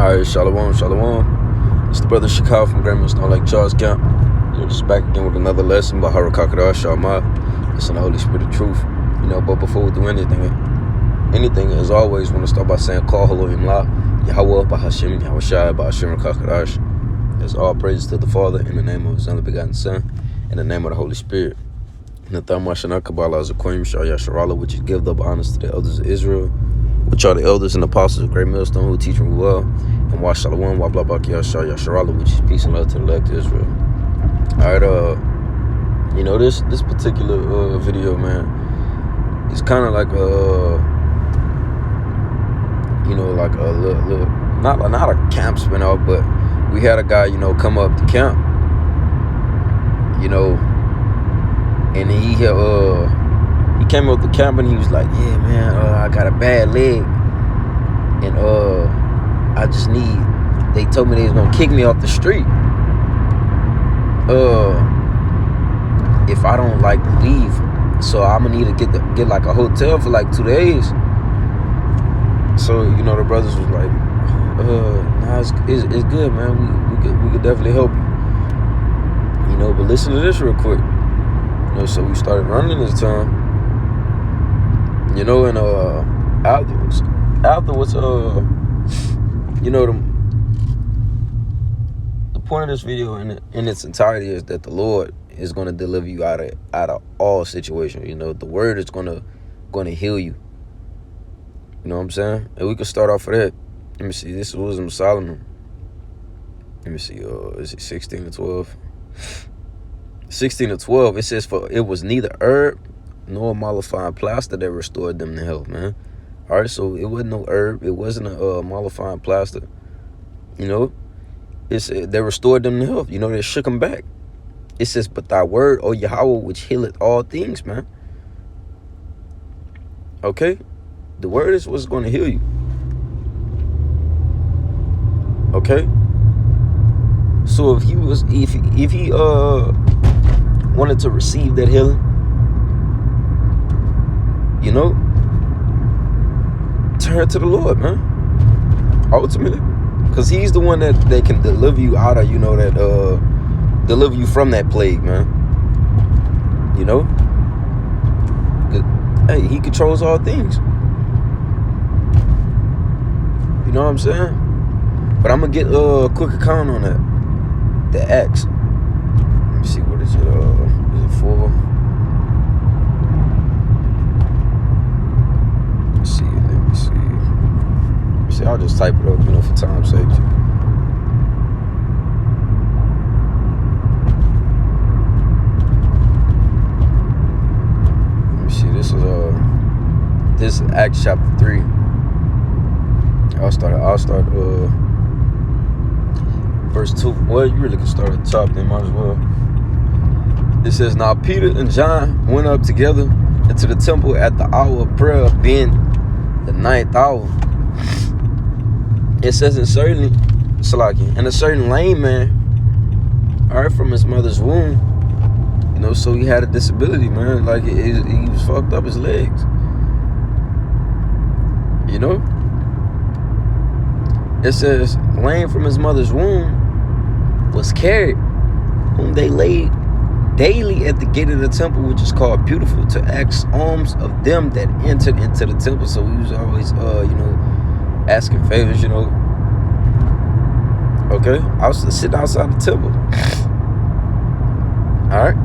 Alright, shalom, shalom. It's the brother Shakal from Grandma's Like Charles Camp. Just back again with another lesson by Harakakadar Shalma. It's in the Holy Spirit of Truth. But before we do anything, as always, want to start by saying, Call Elohim La, Yahweh Bahashim, Yahushai Bahashim Kakadash. There's all praises to the Father, in the name of His only begotten Son, in the name of the Holy Spirit. In the Thamashana Kabbalah is a Queen Shaya Sharala, which is give up honors to the elders of Israel, which are the elders and apostles of Great Millstone who teach them well, and Wa Shalom, Wa Blah Baki Shaya Sharala, which is peace and love to the elect of Israel. Alright, this particular video, man, it's kind of like like a little not a camp spin-off, but we had a guy, come up to camp, and he came up to camp and he was like, yeah, man, I got a bad leg, and they told me they was gonna kick me off the street if I don't leave, so I'm gonna need to get like a hotel for like 2 days. So the brothers was like, nah, it's good, man, we could definitely help you, but listen to this real quick. So we started running this time, and afterwards, the point of this video in its entirety is that the Lord is going to deliver you out of all situations. The word is going to heal you. You know what I'm saying? And we can start off with that. Let me see. This is Wisdom of Solomon. Let me see. Is it 16 to 12? 16 to 12. It says, for it was neither herb nor mollifying plaster that restored them to health, man. All right, so it wasn't no herb. It wasn't a mollifying plaster. It said they restored them to health. They shook them back. It says, but thy word, O Yahweh, which healeth all things, man. Okay? The word is what's going to heal you. Okay? So if he wanted to receive that healing, turn to the Lord, man. Ultimately. Because he's the one that can deliver you out of, deliver you from that plague, man. Hey, he controls all things. You know what I'm saying? But I'm going to get a quick account on that. The Acts. Let me see, what is it? Is it 4? Let me see. I'll just type it up, for time's sake. Let me see. This is Acts chapter 3. I'll start verse 2. Well, you really can start at the top, then might as well. It says, now Peter and John went up together into the temple at the hour of prayer, being the 9th hour. It says, and a certain lame man, all right, from his mother's womb, so he had a disability, man. Like he was fucked up his legs. It says, lame from his mother's womb was carried, whom they laid daily at the gate of the temple, which is called Beautiful, to ask alms of them that entered into the temple. So he was always, asking favors, Okay, I was sitting outside the temple. All right.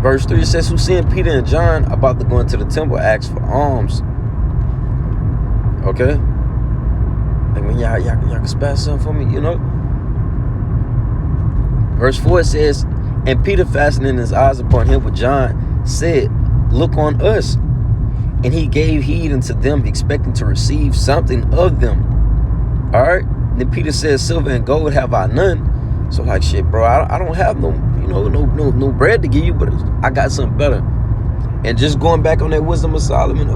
Verse 3, it says, who seeing Peter and John about to go into the temple, asked for alms. Okay. Like, man, y'all can spare something for me, Verse 4, it says, and Peter, fastening his eyes upon him with John, said, look on us. And he gave heed unto them, expecting to receive something of them. All right. Then Peter says, silver and gold have I none. So like, shit, bro, I don't have no bread to give you, but I got something better. And just going back on that Wisdom of Solomon,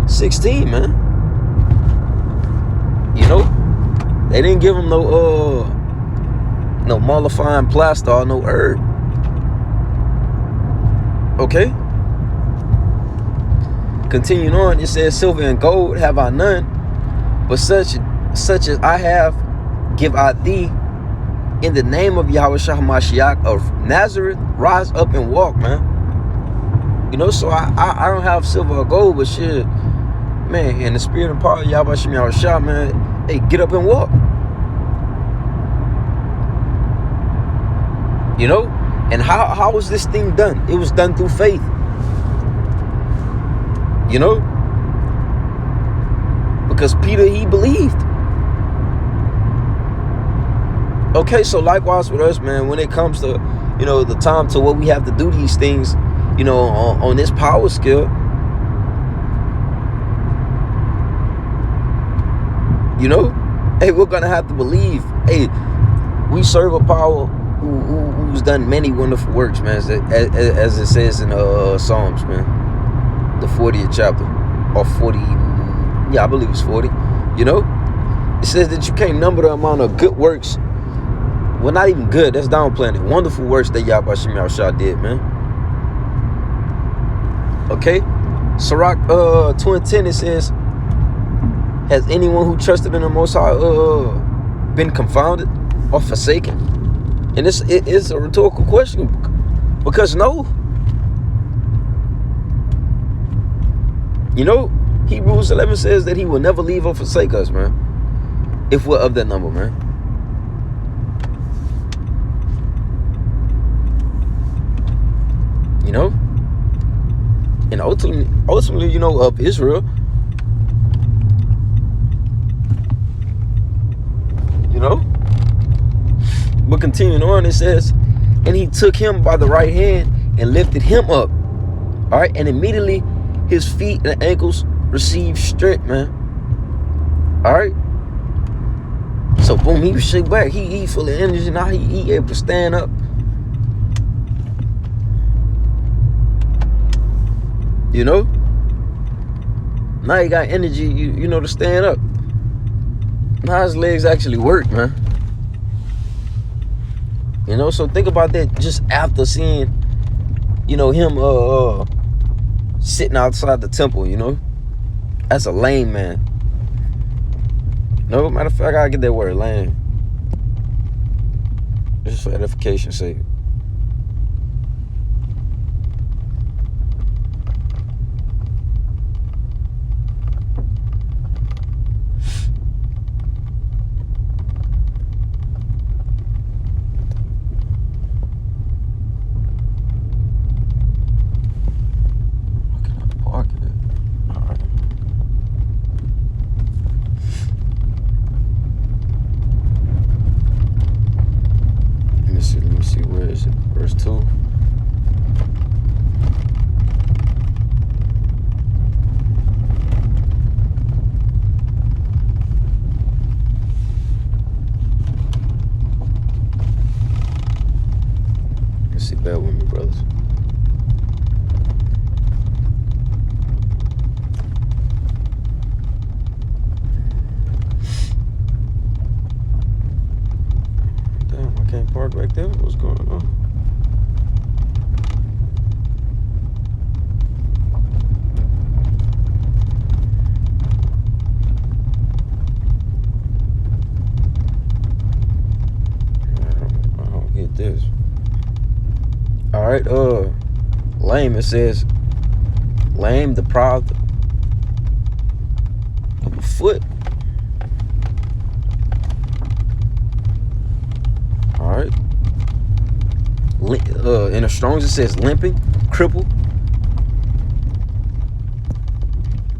16, man. They didn't give him no mollifying plaster or no herb. Okay. Continuing on, it says, silver and gold have I none, but such such as I have, give I thee, in the name of Yahweh Shah Mashiach of Nazareth, rise up and walk, man. You know, so I don't have silver or gold, but shit, man, in the spirit and power of Yahweh Shah, man, hey, get up and walk. You know? And how was this thing done? It was done through faith. You know? Because Peter, he believed. Okay, so likewise with us, man, when it comes to, you know, the time to what we have to do these things, you know, on this power scale, you know, hey, we're going to have to believe, hey, we serve a power who's done many wonderful works, man, as it says in Psalms, man, the 40th chapter, or 40, yeah, I believe it's 40, you know, it says that you can't number the amount of good works. Well, not even good. That's downplaying it. Wonderful works that Yahweh Shah did, man. Okay? Sirach 2:10, it says, has anyone who trusted in the Most High been confounded or forsaken? And it is a rhetorical question. Because no. You know, Hebrews 11 says that he will never leave or forsake us, man. If we're of that number, man. You know, and ultimately, you know, of Israel, you know, but continuing on, it says, and he took him by the right hand and lifted him up. All right, and immediately his feet and ankles received strength, man. All right, so boom, he was shake back. He full of energy now. He able to stand up. You know, now he got energy, you know, to stand up. Now his legs actually work, man. You know, so think about that just after seeing, you know, him sitting outside the temple, you know. That's a lame man. No, matter of fact, I gotta get that word, lame. Just for edification's sake. Let me see, where is it? Verse 2. Let's see, bear with me, brothers. Can't park back there? What's going on? I don't get this. All right, lame, it says, lame, deprived of a foot. All right. In the Strong's, it says limping, crippled.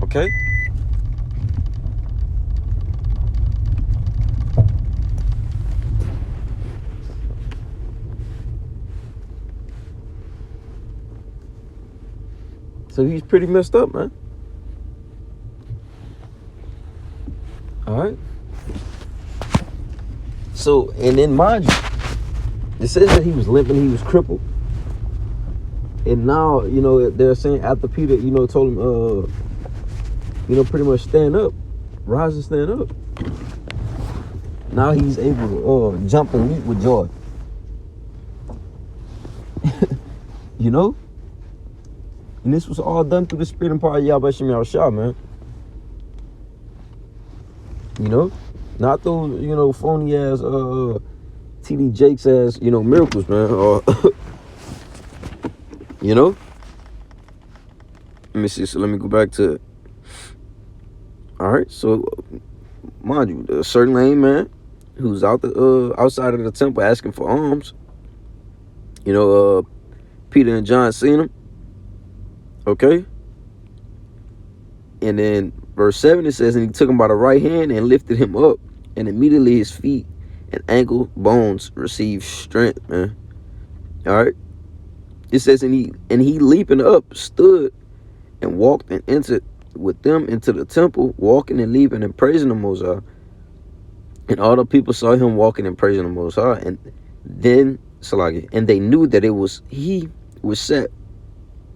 Okay. So he's pretty messed up, man. All right. So, and then mind you, it says that he was limping, he was crippled. And now, you know, they're saying after Peter, you know, told him, you know, pretty much stand up, rise and stand up. Now he's able to jump and leap with joy. You know? And this was all done through the spirit and power of Yahweh Shah, man. You know? Not those, phony ass TD Jakes ass, miracles, man. Or let me see. So let me go back to it. All right. So mind you, a certain lame man who's outside of the temple asking for alms. Peter and John seen him. Okay. And then verse 7, it says, and he took him by the right hand and lifted him up, and immediately his feet and ankle bones received strength, man. All right. It says, and he leaping up stood and walked and entered with them into the temple, walking and leaping and praising the Most High. And all the people saw him walking and praising the Most High. And then, and they knew that it was he was set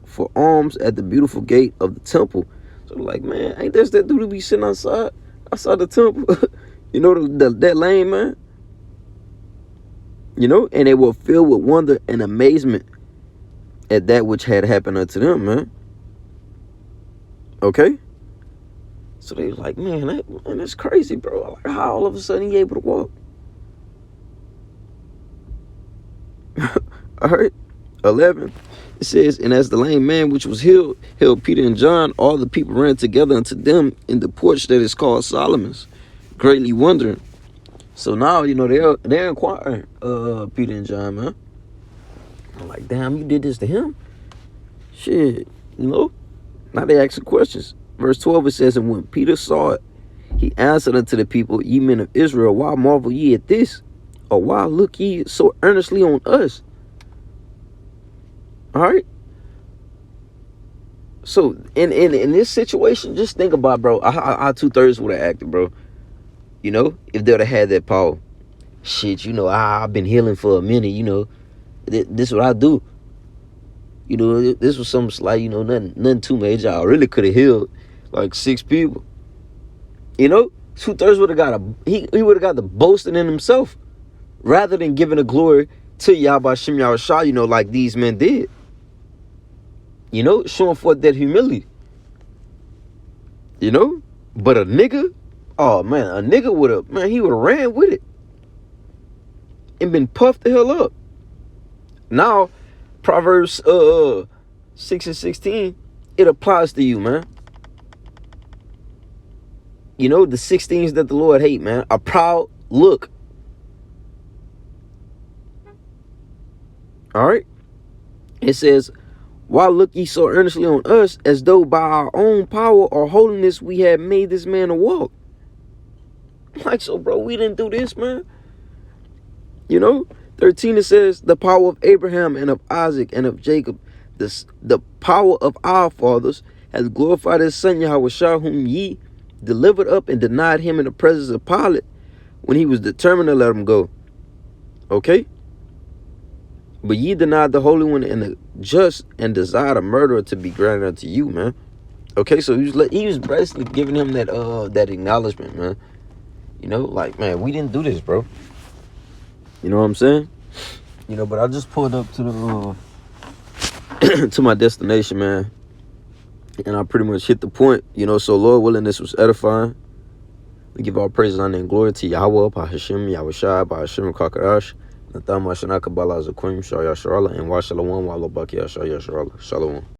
for alms at the beautiful gate of the temple. So like, man, ain't that dude who be sitting outside the temple? That lame man. And they were filled with wonder and amazement at that which had happened unto them, man. Okay? So they was like, man, that's crazy, bro. Like, how all of a sudden he able to walk? All right. 11. It says, and as the lame man which was healed Peter and John, all the people ran together unto them in the porch that is called Solomon's, greatly wondering. So now, they're inquiring Peter and John, man. I'm like, damn, you did this to him? Shit, Now they asking questions. Verse 12, it says, and when Peter saw it, he answered unto the people, ye men of Israel, why marvel ye at this? Or why look ye so earnestly on us? All right. So in this situation, just think about, bro, how 2/3 would have acted, bro. If they would have had that power. Shit, I've been healing for a minute, this is what I do. This was something slight, nothing too major. I really could have healed like 6 people. 2/3 would have got he would have got the boasting in himself rather than giving the glory to Yahweh Shem Yahushua, like these men did. Showing forth that humility. But a nigga, oh man, a nigga would have, he would have ran with it and been puffed the hell up. Now, Proverbs 6 and 16, it applies to you, man. The 6 things that the Lord hate, man. A proud look. All right. It says, why look ye so earnestly on us, as though by our own power or holiness we had made this man to walk? Like, so, bro, we didn't do this, man. 13, it says, the power of Abraham and of Isaac and of Jacob, the power of our fathers, has glorified his son Yahushua, whom ye delivered up and denied him in the presence of Pilate when he was determined to let him go. Okay? But ye denied the Holy One and the just, and desired a murderer to be granted unto you, man. Okay, so he was basically giving him that acknowledgement, man. Like, man, we didn't do this, bro. You know what I'm saying? But I just pulled up to the to my destination, man. And I pretty much hit the point, so Lord willing, this was edifying. We give all praises, honor, and glory to Yahweh, Bahashim, Yahushua, Bahashim, Kakarash, Natham, Mashanaka, Bala, Zakim, Shah Yasharala, and Washalawam, Walabaki, Shah Yasharala. Shalom.